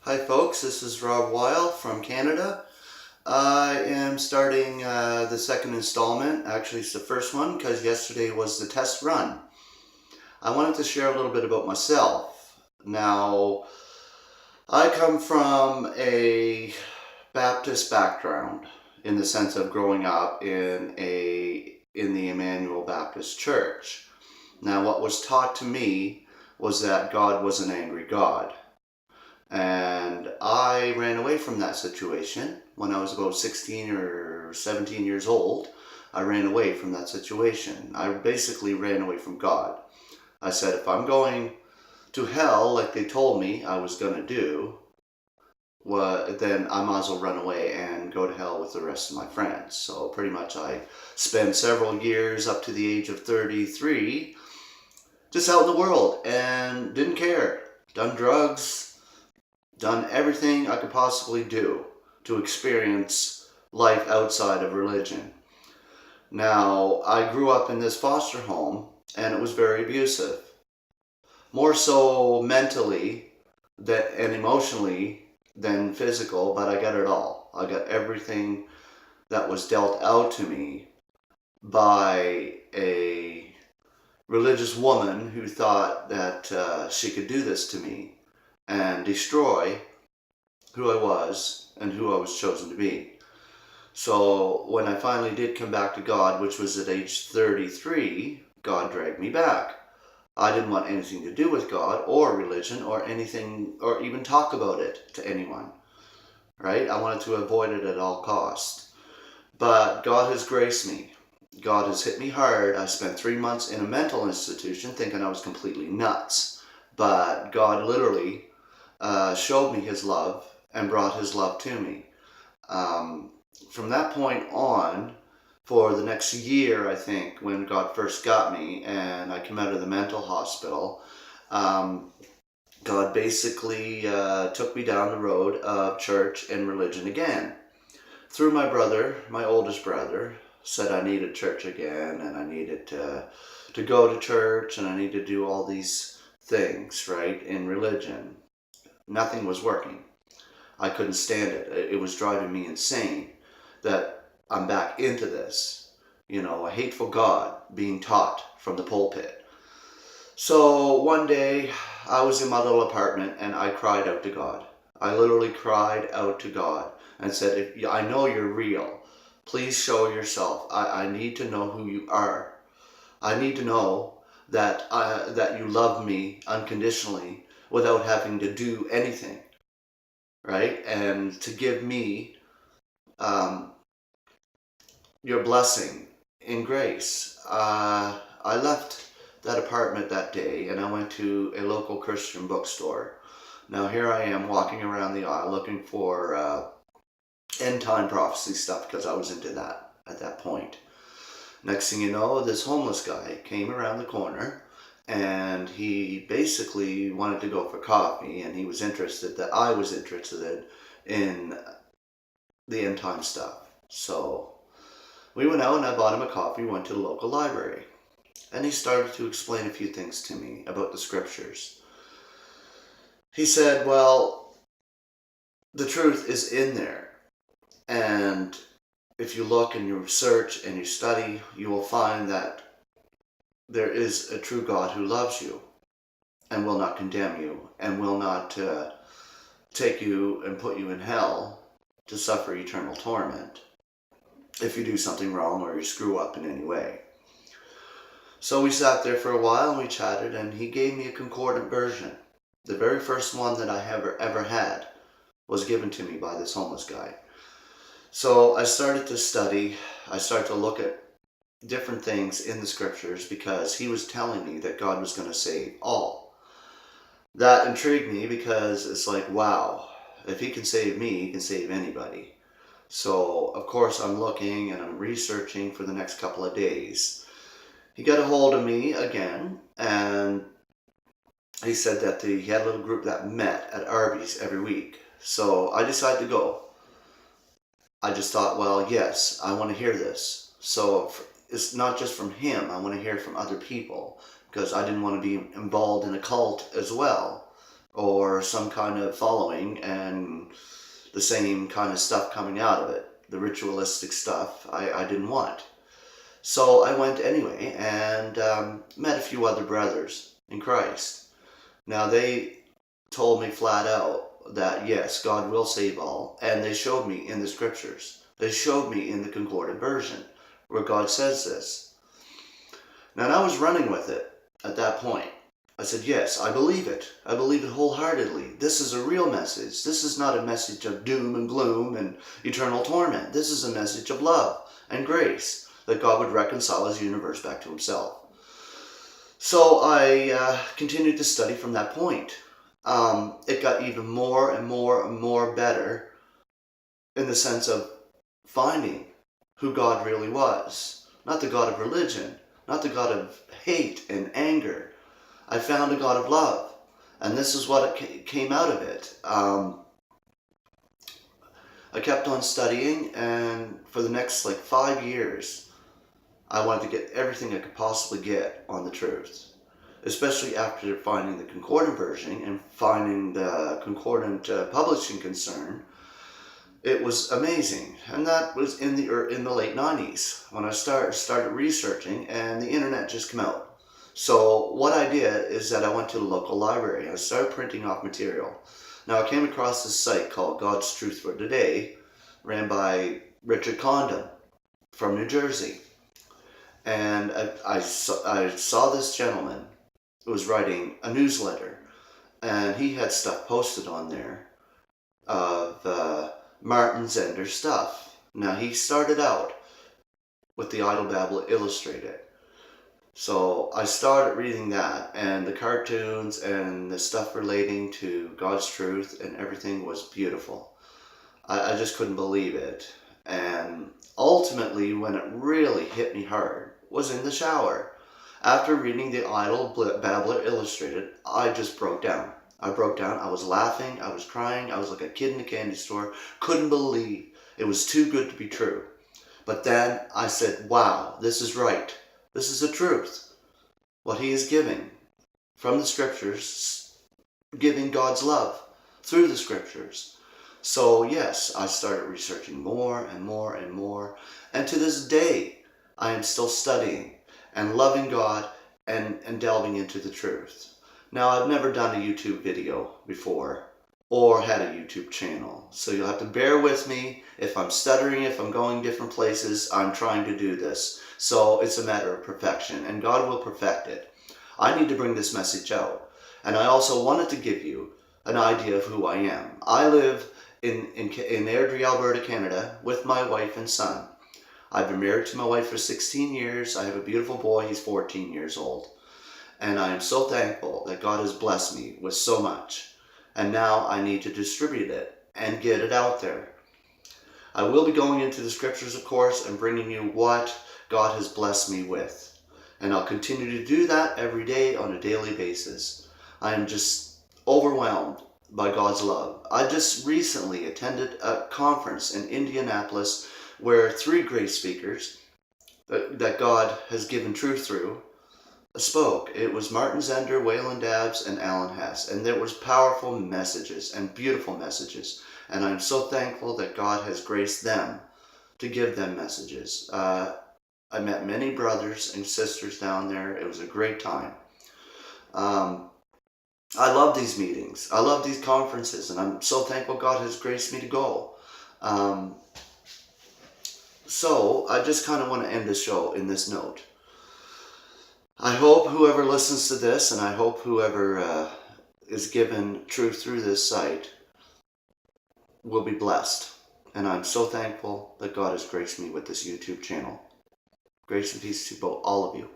Hi folks, this is Rob Weil from Canada. I am starting the second installment. Actually, it's the first one because yesterday was the test run. I wanted to share a little bit about myself. Now, I come from a Baptist background in the sense of growing up in the Emmanuel Baptist Church. Now, what was taught to me was that God was an angry God. And I ran away from that situation when I was about 16 or 17 years old. I ran away from that situation. I basically ran away from God. I said, if I'm going to hell like they told me I was going to do, well, then I might as well run away and go to hell with the rest of my friends. So pretty much I spent several years up to the age of 33 just out in the world and didn't care. Done drugs, done everything I could possibly do to experience life outside of religion. Now, I grew up in this foster home and it was very abusive. More so mentally and emotionally than physical, but I got it all. I got everything that was dealt out to me by a religious woman who thought that she could do this to me and destroy who I was and who I was chosen to be. So when I finally did come back to God, which was at age 33, God dragged me back. I didn't want anything to do with God or religion or anything or even talk about it to anyone, right? I wanted to avoid it at all costs. But God has graced me. God has hit me hard. I spent 3 months in a mental institution thinking I was completely nuts. But God literally showed me his love and brought his love to me. Um, from that point on, for the next year, I think, when God first got me and I came out of the mental hospital, um, God basically took me down the road of church and religion again. Through my brother, my oldest brother, said I needed church again and I needed to go to church and I needed to do all these things, right, in religion. Nothing was working. I couldn't stand it. It was driving me insane that I'm back into this. You know, a hateful God being taught from the pulpit. So one day I was in my little apartment and I cried out to God. I literally cried out to God and said, if I know you're real, please show yourself. I need to know who you are. I need to know that you love me unconditionally without having to do anything, right? And to give me um, your blessing in grace. I left that apartment that day and I went to a local Christian bookstore. Now here I am walking around the aisle looking for end time prophecy stuff because I was into that at that point. Next thing you know, this homeless guy came around the corner and he basically wanted to go for coffee and he was interested that I was interested in the end time stuff. So we went out and I bought him a coffee, went to the local library. And he started to explain a few things to me about the scriptures. He said, well, the truth is in there. And if you look and you research and you study, you will find that there is a true God who loves you and will not condemn you and will not take you and put you in hell to suffer eternal torment if you do something wrong or you screw up in any way. So we sat there for a while and we chatted and he gave me a concordant version. The very first one that I ever had was given to me by this homeless guy. So I started to study, I started to look at different things in the scriptures because he was telling me that God was going to save all. That intrigued me because it's like, wow, if he can save me, he can save anybody. So of course I'm looking and I'm researching for the next couple of days. He got a hold of me again and he said that he had a little group that met at Arby's every week. So I decided to go. I just thought, well, yes, I want to hear this. So it's not just from him, I want to hear from other people because I didn't want to be involved in a cult as well. or some kind of following and the same kind of stuff coming out of it. The ritualistic stuff I didn't want. So I went anyway and met a few other brothers in Christ. Now they told me flat out that yes, God will save all, and they showed me in the scriptures. They showed me in the Concordant version where God says this. Now I was running with it at that point. I said, yes, I believe it. I believe it wholeheartedly. This is a real message. This is not a message of doom and gloom and eternal torment. This is a message of love and grace, that God would reconcile his universe back to himself. So I continued to study from that point. It got even more and more and more better in the sense of finding who God really was. Not the God of religion, not the God of hate and anger. I found a God of love, and this is what came out of it. I kept on studying, and for the next 5 years, I wanted to get everything I could possibly get on the truth, especially after finding the Concordant version and finding the Concordant publishing concern. It was amazing, and that was in the late 90s when I started researching, and the internet just came out. So what I did is that I went to the local library and I started printing off material. Now I came across this site called God's Truth for Today, ran by Richard Condon from New Jersey. And I saw this gentleman who was writing a newsletter, and he had stuff posted on there of Martin Zender stuff. Now he started out with the Idle Babbler Illustrated. So I started reading that, and the cartoons and the stuff relating to God's truth and everything was beautiful. I just couldn't believe it. And ultimately, when it really hit me hard, was in the shower. After reading the Idle Babbler Illustrated, I just broke down. I broke down. I was laughing. I was crying. I was like a kid in a candy store. Couldn't believe it was too good to be true. But then I said, wow, this is right. This is the truth. What he is giving from the scriptures, giving God's love through the scriptures. So yes, I started researching more and more and more. And to this day, I am still studying and loving God and delving into the truth. Now, I've never done a YouTube video before or had a YouTube channel. So you'll have to bear with me if I'm stuttering, if I'm going different places. I'm trying to do this. So it's a matter of perfection, and God will perfect it. I need to bring this message out. And I also wanted to give you an idea of who I am. I live in Airdrie, Alberta, Canada, with my wife and son. I've been married to my wife for 16 years. I have a beautiful boy. He's 14 years old. And I am so thankful that God has blessed me with so much. And now I need to distribute it and get it out there. I will be going into the scriptures, of course, and bringing you what God has blessed me with. And I'll continue to do that every day on a daily basis. I am just overwhelmed by God's love. I just recently attended a conference in Indianapolis where 3 great speakers that God has given truth through spoke. It was Martin Zender, Waylon Dabbs, and Alan Hess. And there was powerful messages and beautiful messages. And I'm so thankful that God has graced them to give them messages. I met many brothers and sisters down there. It was a great time. I love these meetings. I love these conferences. And I'm so thankful God has graced me to go. So I just kind of want to end the show in this note. I hope whoever listens to this, and I hope whoever is given truth through this site, will be blessed. And I'm so thankful that God has graced me with this YouTube channel. Grace and peace to all of you.